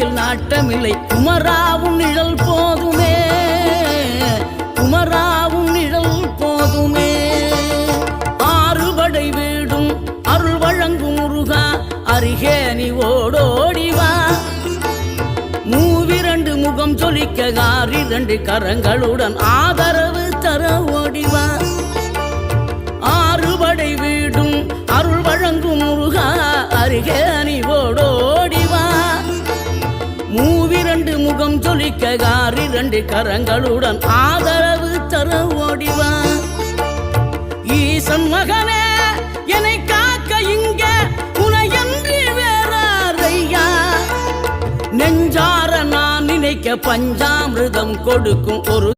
ஆட்சியில் நாட்டமில்லை. குமராவும் நிழல் போதுமே, குமராவும் நிழல் போதுமே. ஆறுபடை வீடும் அருள் வழங்கும் முருகா, அருகே நீ ஓடோடிவா. மூவிரண்டு முகம் சொலிக்க 2 கரங்களுடன் ஆதரவு தர ஓடிவா. ஆறுபடை வீடும் அருள் வழங்கும் முருகா, அருகே நீ ஓடோடிவா. மூவிரண்டு முகம் சொலிக்க 2 கரங்களுடன் ஆதரவு தர ஓடிவா. ஈசன் மகனே என்னை காக்க இங்க உனையன்றி வேறாரையா. நெஞ்சார நான் நினைக்க பஞ்சாமிர்தம் கொடுக்கும் ஒரு